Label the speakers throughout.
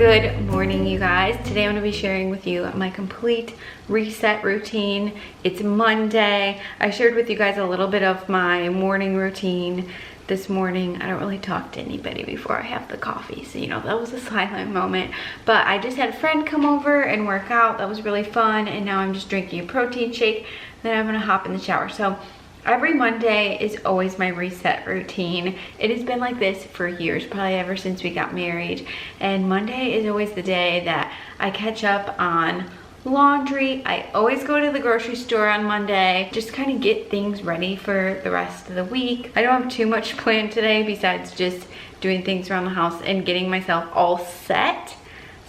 Speaker 1: Good morning, you guys. Today I'm going to be sharing with you my complete reset routine. It's Monday. I shared with you guys a little bit of my morning routine this morning. I don't really talk to anybody before I have the coffee, so you know, that was a silent moment. But I just had a friend come over and work out. That was really fun, and now I'm just drinking a protein shake. Then I'm going to hop in the shower. So every Monday is always my reset routine. It has been like this for years, probably ever since we got married. And Monday is always the day that I catch up on laundry. I always go to the grocery store on Monday, just kind of get things ready for the rest of the week. I don't have too much planned today besides just doing things around the house and getting myself all set.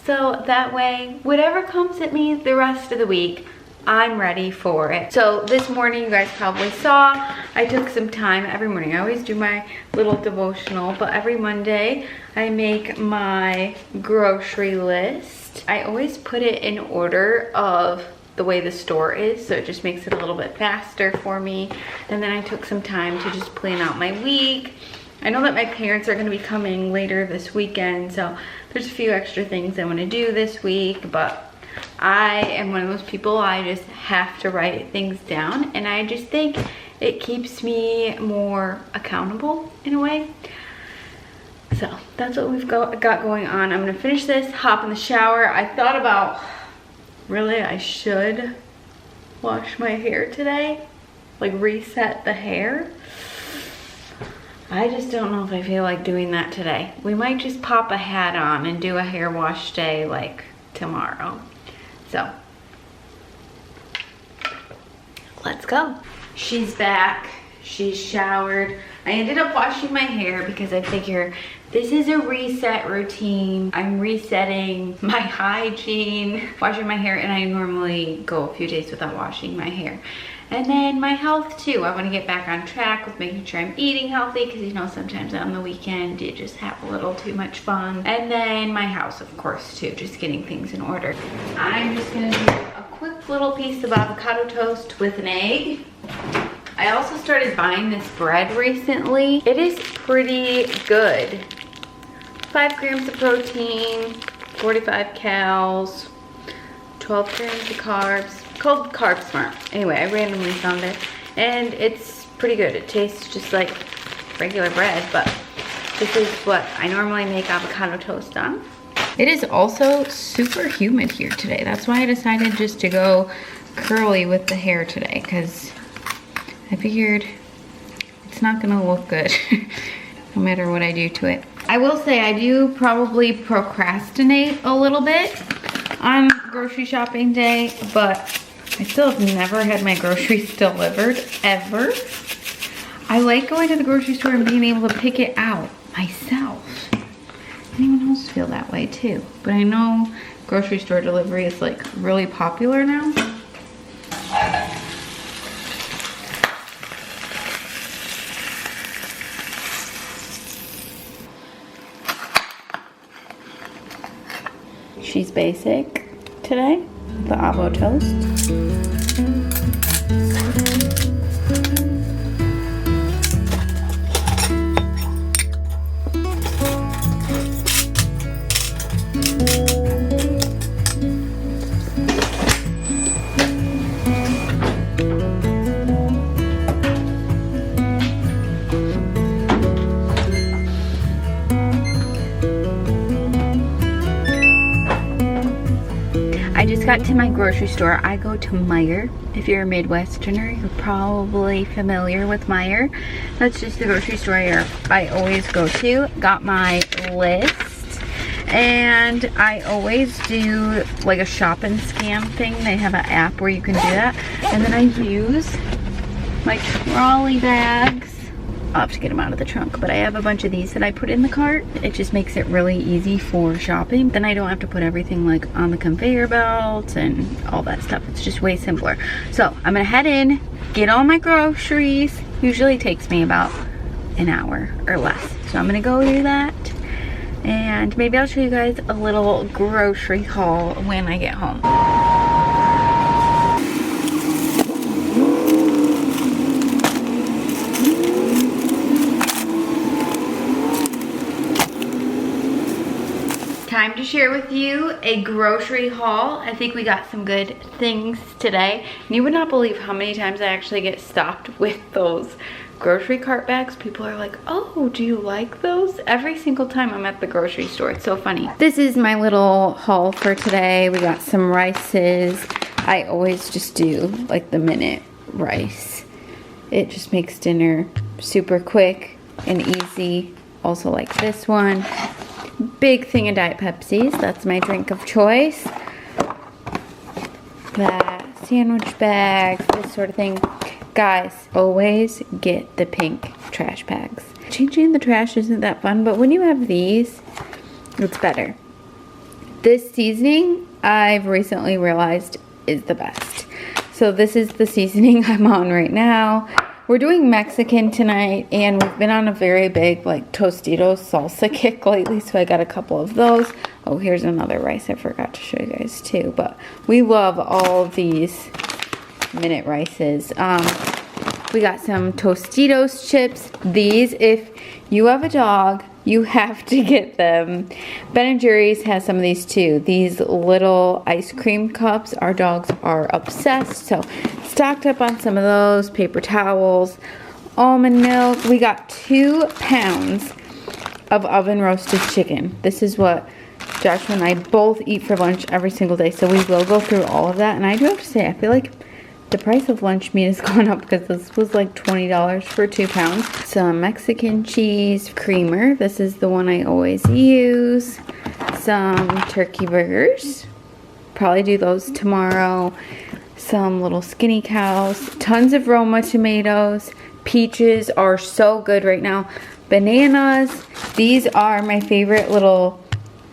Speaker 1: So that way, whatever comes at me the rest of the week, I'm ready for it. So this morning, you guys probably saw, I took some time every morning. I always do my little devotional, but every Monday I make my grocery list. I always put it in order of the way the store is, so it just makes it a little bit faster for me. And then I took some time to just plan out my week. I know that my parents are gonna be coming later this weekend, so there's a few extra things I wanna do this week, but I am one of those people, I just have to write things down, and I just think it keeps me more accountable in a way. So that's what we've got going on. I'm gonna finish this, hop in the shower. I thought about, really, I should wash my hair today, like reset the hair. I just don't know if I feel like doing that today. We might just pop a hat on and do a hair wash day like tomorrow. So let's go. She's back, she's showered. I ended up washing my hair because I figure this is a reset routine. I'm resetting my hygiene, washing my hair, and I normally go a few days without washing my hair. And then my health too. I want to get back on track with making sure I'm eating healthy, because you know, sometimes on the weekend you just have a little too much fun. And then my house, of course, too, just getting things in order. I'm just gonna do a quick little piece of avocado toast with an egg. I also started buying this bread recently. It is pretty good. 5 grams of protein, 45 calories, 12 grams of carbs. Called Carb Smart. Anyway, I randomly found it, and it's pretty good. It tastes just like regular bread, but this is what I normally make avocado toast on. It is also super humid here today. That's why I decided just to go curly with the hair today, because I figured it's not gonna look good no matter what I do to it. I will say I do probably procrastinate a little bit on grocery shopping day, but I still have never had my groceries delivered, ever. I like going to the grocery store and being able to pick it out myself. Anyone else feel that way too? But I know grocery store delivery is like really popular now. She's basic today, the avocado toast. I just got to my grocery store. I go to Meijer. If you're a Midwesterner, you're probably familiar with Meijer. That's just the grocery store I always go to. Got my list, and I always do like a shop and scan thing. They have an app where you can do that. And then I use my trolley bags. I'll have to get them out of the trunk, but I have a bunch of these that I put in the cart. It just makes it really easy for shopping. Then I don't have to put everything like on the conveyor belt and all that stuff. It's just way simpler. So I'm gonna head in, get all my groceries. Usually takes me about an hour or less. So I'm gonna go do that, and maybe I'll show you guys a little grocery haul when I get home. time to share with you a grocery haul. I think we got some good things today. And you would not believe how many times I actually get stopped with those grocery cart bags. People are like, oh, do you like those? Every single time I'm at the grocery store. It's so funny. This is my little haul for today. We got some rices. I always just do like the minute rice. It just makes dinner super quick and easy. Also like this one. Big thing of Diet Pepsis. That's my drink of choice. That sandwich bags, this sort of thing. Guys, always get the pink trash bags. Changing the trash isn't that fun, but when you have these, it's better. This seasoning, I've recently realized, is the best. So this is the seasoning I'm on right now. We're doing Mexican tonight, and we've been on a very big like Tostitos salsa kick lately, so I got a couple of those. Oh, here's another rice I forgot to show you guys too, but we love all of these minute rices. We got some Tostitos chips. These, if you have a dog, you have to get them. Ben & Jerry's has some of these too. These little ice cream cups. Our dogs are obsessed, so stocked up on some of those. Paper towels, almond milk. We got 2 pounds of oven roasted chicken. This is what Joshua and I both eat for lunch every single day, so we will go through all of that. And I do have to say, I feel like the price of lunch meat has gone up because this was like $20 for 2 pounds. Some Mexican cheese creamer. This is the one I always use. Some turkey burgers. Probably do those tomorrow. Some little skinny cows. Tons of Roma tomatoes. Peaches are so good right now. Bananas. These are my favorite little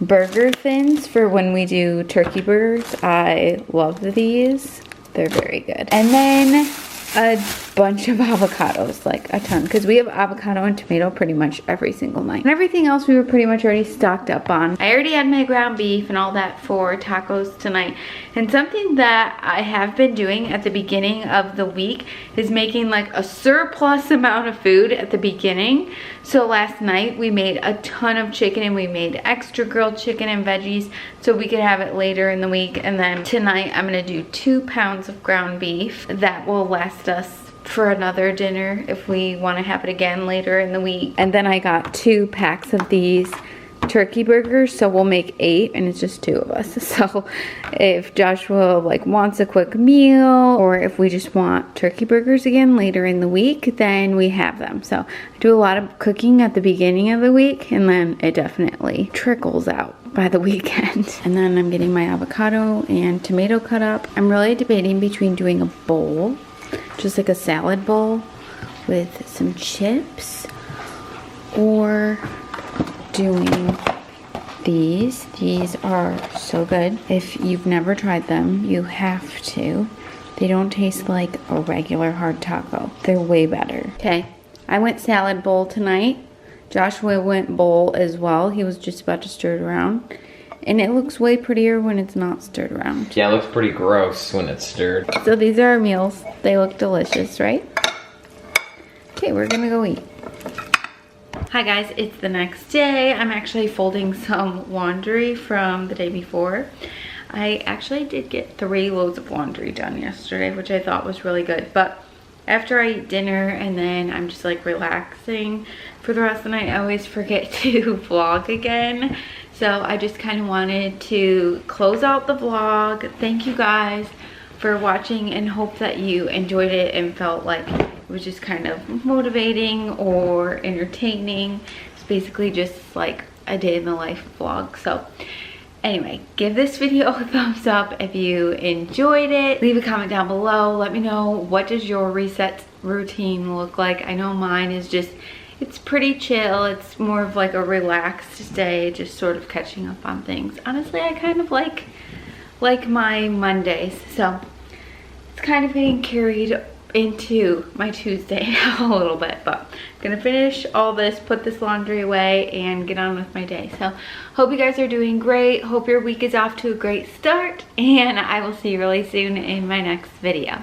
Speaker 1: burger thins for when we do turkey burgers. I love these. They're very good. And then a bunch of avocados, like a ton, because we have avocado and tomato pretty much every single night. And everything else we were pretty much already stocked up on. I already had my ground beef and all that for tacos tonight. And something that I have been doing at the beginning of the week is making like a surplus amount of food at the beginning. So last night we made a ton of chicken, and we made extra grilled chicken and veggies so we could have it later in the week. And then tonight I'm gonna do 2 pounds of ground beef. That will last us for another dinner if we want to have it again later in the week. And then I got 2 packs of these turkey burgers, so we'll make 8, and it's just 2 of us. So if Joshua like wants a quick meal, or if we just want turkey burgers again later in the week, then we have them. So I do a lot of cooking at the beginning of the week, and then it definitely trickles out by the weekend. And then I'm getting my avocado and tomato cut up. I'm really debating between doing a bowl, just like a salad bowl with some chips, or doing these. These are so good. If you've never tried them, you have to. They don't taste like a regular hard taco. They're way better. Okay, I went salad bowl tonight. Joshua went bowl as well. He was just about to stir it around. And it looks way prettier when it's not stirred around.
Speaker 2: Yeah, it looks pretty gross when it's stirred.
Speaker 1: So these are our meals. They look delicious, right? Okay, we're gonna go eat. Hi guys, it's the next day. I'm actually folding some laundry from the day before. I actually did get 3 loads of laundry done yesterday, which I thought was really good. But after I eat dinner and then I'm just like relaxing for the rest of the night, I always forget to vlog again. So I just kind of wanted to close out the vlog. Thank you guys for watching, and hope that you enjoyed it and felt like it was just kind of motivating or entertaining. It's basically just like a day in the life vlog. So anyway, give this video a thumbs up if you enjoyed it. Leave a comment down below. Let me know, what does your reset routine look like? I know mine is just, it's pretty chill. It's more of like a relaxed day, just sort of catching up on things. Honestly, I kind of like my Mondays, so it's kind of getting carried into my Tuesday a little bit. But I'm gonna finish all this, put this laundry away, and get on with my day. So hope you guys are doing great. Hope your week is off to a great start, and I will see you really soon in my next video.